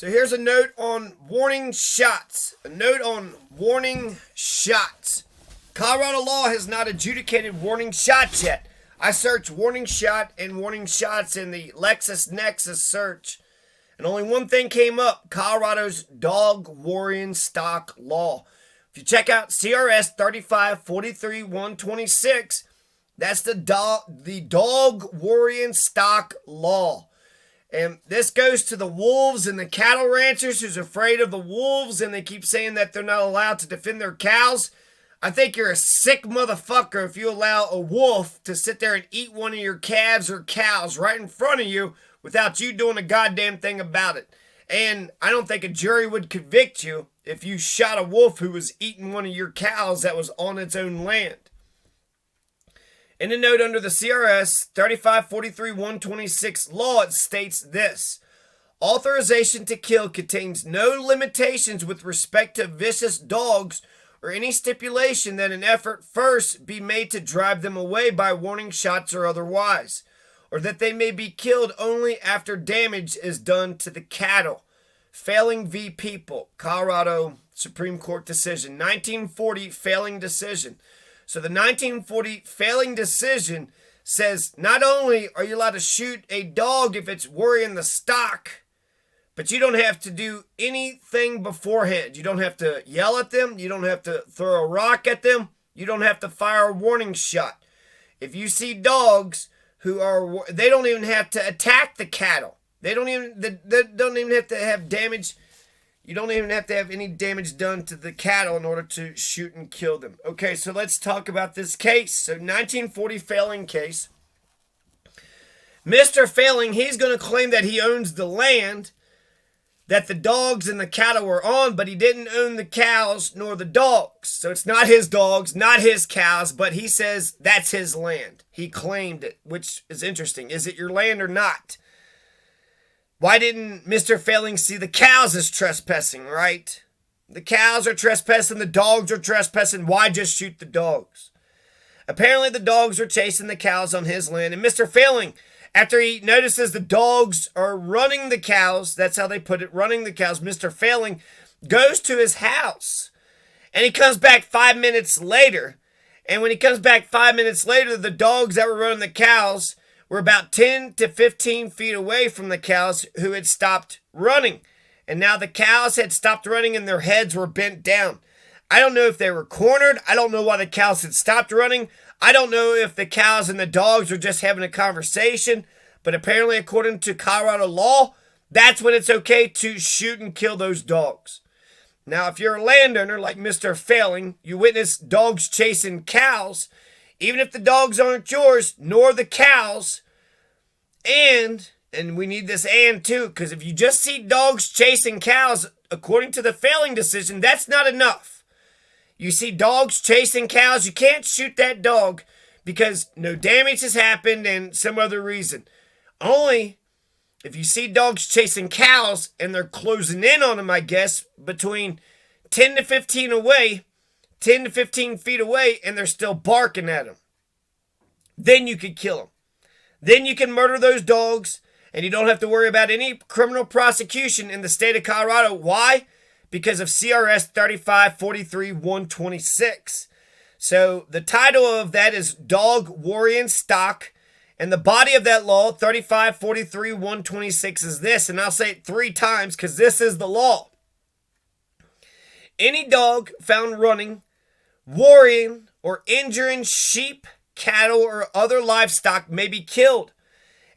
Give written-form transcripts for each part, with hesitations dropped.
So here's a note on warning shots. A note on warning shots. Colorado law has not adjudicated warning shots yet. I searched warning shot and warning shots in the LexisNexis search, and only one thing came up: Colorado's dog worrying stock law. If you check out CRS 3543-126, that's the dog worrying stock law. And this goes to the wolves and the cattle ranchers who's afraid of the wolves, and they keep saying that they're not allowed to defend their cows. I think you're a sick motherfucker if you allow a wolf to sit there and eat one of your calves or cows right in front of you without you doing a goddamn thing about it. And I don't think a jury would convict you if you shot a wolf who was eating one of your cows that was on its own land. In a note under the CRS 3543-126 law, it states this: authorization to kill contains no limitations with respect to vicious dogs or any stipulation that an effort first be made to drive them away by warning shots or otherwise, or that they may be killed only after damage is done to the cattle. Failing v. People, Colorado Supreme Court decision, 1940 failing decision. So the 1940 failing decision says not only are you allowed to shoot a dog if it's worrying the stock, but you don't have to do anything beforehand. You don't have to yell at them. You don't have to throw a rock at them. You don't have to fire a warning shot. If you see dogs they don't even have to attack the cattle. They don't even have to have damage. You don't even have to have any damage done to the cattle in order to shoot and kill them. Okay, so let's talk about this case. So 1940 failing case. Mr. Failing, he's going to claim that he owns the land that the dogs and the cattle were on, but he didn't own the cows nor the dogs. So it's not his dogs, not his cows, but he says that's his land. He claimed it, which is interesting. Is it your land or not? Why didn't Mr. Failing see the cows as trespassing, right? The cows are trespassing, the dogs are trespassing. Why just shoot the dogs? Apparently the dogs were chasing the cows on his land, and Mr. Failing, after he notices the dogs are running the cows, that's how they put it, running the cows, Mr. Failing goes to his house, and he comes back 5 minutes later, and when he comes back 5 minutes later, the dogs that were running the cows were about 10 to 15 feet away from the cows who had stopped running. And now the cows had stopped running and their heads were bent down. I don't know if they were cornered. I don't know why the cows had stopped running. I don't know if the cows and the dogs were just having a conversation. But apparently, according to Colorado law, that's when it's okay to shoot and kill those dogs. Now, if you're a landowner like Mr. Failing, you witness dogs chasing cows, even if the dogs aren't yours, nor the cows, and we need this and too, because if you just see dogs chasing cows, according to the failing decision, that's not enough. You see dogs chasing cows, you can't shoot that dog because no damage has happened and some other reason. Only if you see dogs chasing cows and they're closing in on them, I guess, between 10 to 15 away, 10 to 15 feet away, and they're still barking at them, then you could kill them. Then you can murder those dogs, and you don't have to worry about any criminal prosecution in the state of Colorado. Why? Because of CRS 3543-126. So the title of that is Dog Worrying Stock, and the body of that law, 3543-126, is this, and I'll say it 3 times because this is the law. Any dog found running, worrying, or injuring sheep, cattle, or other livestock may be killed,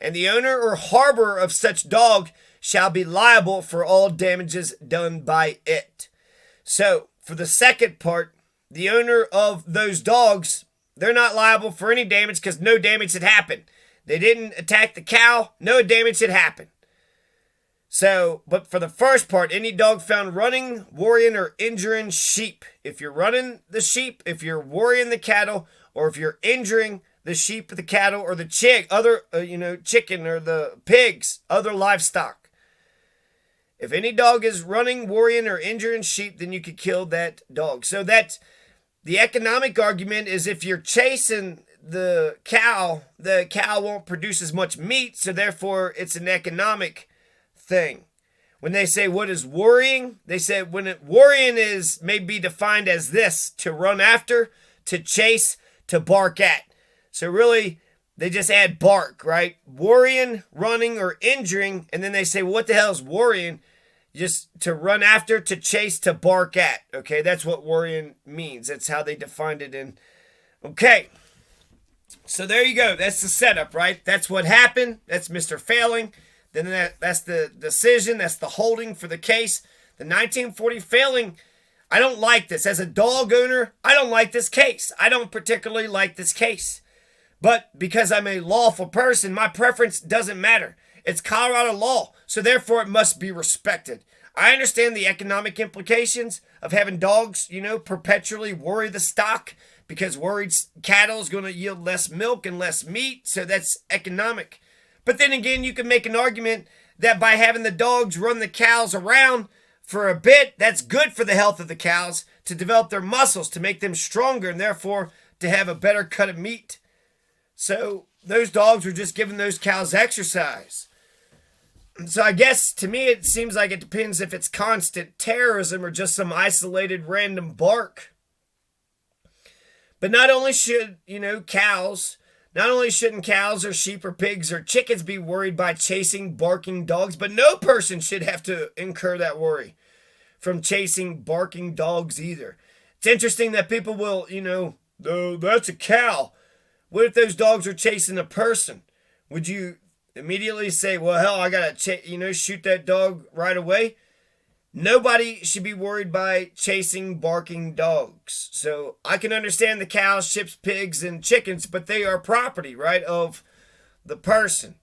and the owner or harborer of such dog shall be liable for all damages done by it. So, for the second part, the owner of those dogs, they're not liable for any damage because no damage had happened. They didn't attack the cow, no damage had happened. So, but for the first part, any dog found running, worrying, or injuring sheep. If you're running the sheep, if you're worrying the cattle, or if you're injuring the sheep, the cattle, or the chicken, or the pigs, other livestock. If any dog is running, worrying, or injuring sheep, then you could kill that dog. So that's the economic argument is if you're chasing the cow won't produce as much meat, so therefore it's an economic thing. When they say what is worrying, they say worrying is may be defined as this: to run after, to chase, to bark at. So really, they just add bark, right? Worrying, running, or injuring, and then they say, what the hell is worrying? Just to run after, to chase, to bark at. Okay, that's what worrying means. That's how they defined it in. Okay, so there you go. That's the setup, right? That's what happened. That's Mr. Failing. Then that's the decision. That's the holding for the case. The 1940 Failing. I don't like this. As a dog owner, I don't like this case. I don't particularly like this case. But because I'm a lawful person, my preference doesn't matter. It's Colorado law, so therefore it must be respected. I understand the economic implications of having dogs, perpetually worry the stock, because worried cattle is going to yield less milk and less meat, so that's economic. But then again, you can make an argument that by having the dogs run the cows around for a bit, that's good for the health of the cows, to develop their muscles, to make them stronger, and therefore to have a better cut of meat. So those dogs were just giving those cows exercise. So I guess to me it seems like it depends if it's constant terrorism or just some isolated random bark. But not only should, not only shouldn't cows or sheep or pigs or chickens be worried by chasing barking dogs, but no person should have to incur that worry from chasing barking dogs either. It's interesting that people will, oh, that's a cow. What if those dogs are chasing a person? Would you immediately say, well, hell, I got to, shoot that dog right away? Nobody should be worried by chasing barking dogs. So I can understand the cows, sheep, pigs, and chickens, but they are property, right, of the person.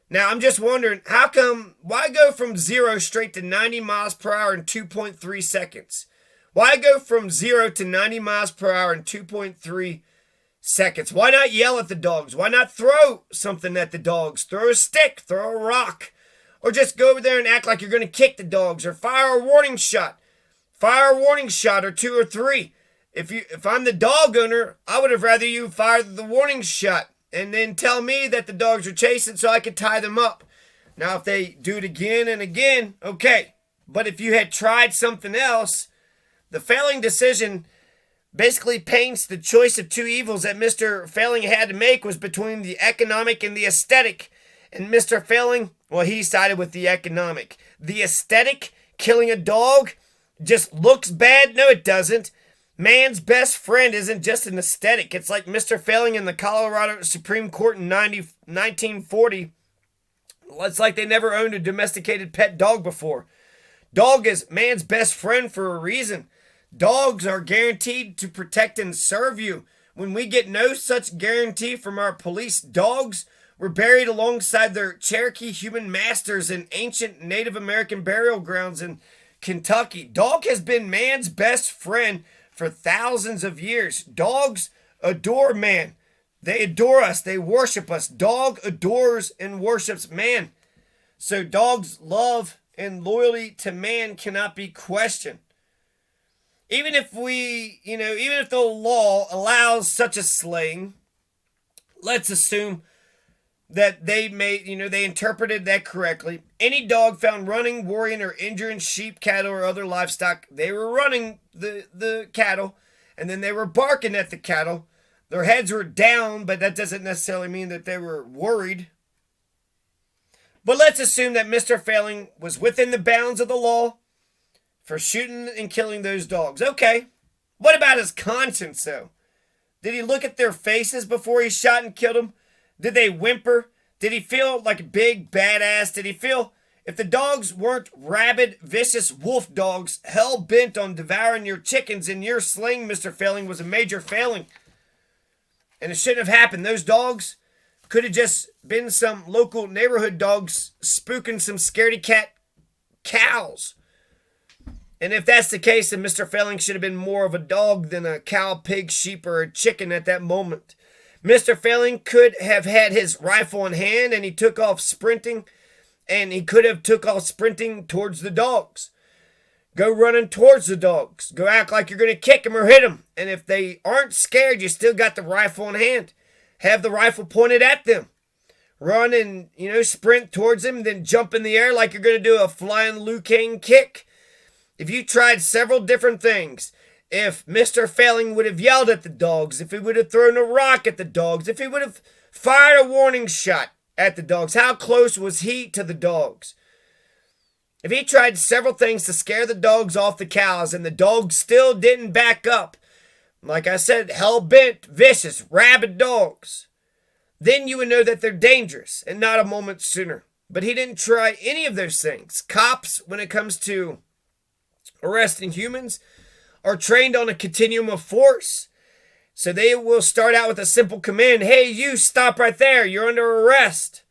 Now, I'm just wondering, why go from 0 straight to 90 miles per hour in 2.3 seconds? Why go from 0 to 90 miles per hour in 2.3 seconds? Why not yell at the dogs? Why not throw something at the dogs? Throw a stick, throw a rock. Or just go over there and act like you're going to kick the dogs, or fire a warning shot. Fire a warning shot, or 2 or 3. If I'm the dog owner, I would have rather you fire the warning shot and then tell me that the dogs are chasing so I could tie them up. Now, if they do it again and again, okay. But if you had tried something else, the Failing decision basically paints the choice of two evils that Mr. Failing had to make was between the economic and the aesthetic. And Mr. Failing, well, he sided with the economic. The aesthetic, killing a dog, just looks bad? No, it doesn't. Man's best friend isn't just an aesthetic. It's like Mr. Failing in the Colorado Supreme Court in 1940. It's like they never owned a domesticated pet dog before. Dog is man's best friend for a reason. Dogs are guaranteed to protect and serve you. When we get no such guarantee from our police, dogs were buried alongside their Cherokee human masters in ancient Native American burial grounds in Kentucky. Dog has been man's best friend for thousands of years. Dogs adore man. They adore us. They worship us. Dog adores and worships man. So dogs' love and loyalty to man cannot be questioned. Even if even if the law allows such a slaying, let's assume that they interpreted that correctly. Any dog found running, worrying, or injuring sheep, cattle, or other livestock, they were running the cattle, and then they were barking at the cattle. Their heads were down, but that doesn't necessarily mean that they were worried. But let's assume that Mr. Failing was within the bounds of the law for shooting and killing those dogs. Okay, what about his conscience, though? Did he look at their faces before he shot and killed them? Did they whimper? Did he feel like a big badass? Did he feel if the dogs weren't rabid, vicious wolf dogs hell-bent on devouring your chickens and your slaying, Mr. Failing, was a major failing? And it shouldn't have happened. Those dogs could have just been some local neighborhood dogs spooking some scaredy cat cows. And if that's the case, then Mr. Failing should have been more of a dog than a cow, pig, sheep, or a chicken at that moment. Mr. Failing could have had his rifle in hand and he took off sprinting, and he could have took off sprinting towards the dogs. Go running towards the dogs. Go act like you're going to kick them or hit them. And if they aren't scared, you still got the rifle in hand. Have the rifle pointed at them. run and, sprint towards him, then jump in the air like you're going to do a flying Liu Kang kick. If you tried several different things, if Mr. Failing would have yelled at the dogs, if he would have thrown a rock at the dogs, if he would have fired a warning shot at the dogs, how close was he to the dogs? If he tried several things to scare the dogs off the cows and the dogs still didn't back up, like I said, hell-bent, vicious, rabid dogs, then you would know that they're dangerous and not a moment sooner. But he didn't try any of those things. Cops, when it comes to arresting humans, are trained on a continuum of force. So they will start out with a simple command, hey, you, stop right there, you're under arrest.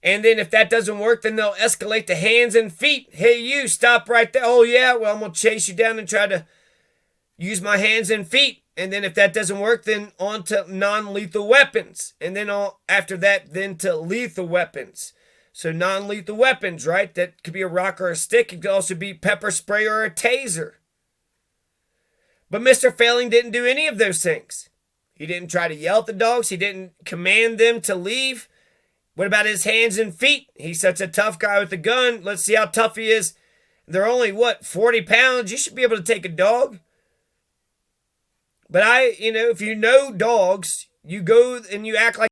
And then if that doesn't work, then they'll escalate to hands and feet. Hey, you, stop right there. Oh, yeah, well, I'm going to chase you down and try to use my hands and feet. And then if that doesn't work, then on to non-lethal weapons. And then after that, then to lethal weapons. So non-lethal weapons, right? That could be a rock or a stick. It could also be pepper spray or a taser. But Mr. Failing didn't do any of those things. He didn't try to yell at the dogs. He didn't command them to leave. What about his hands and feet? He's such a tough guy with a gun. Let's see how tough he is. They're only, 40 pounds? You should be able to take a dog. But if you know dogs, you go and you act like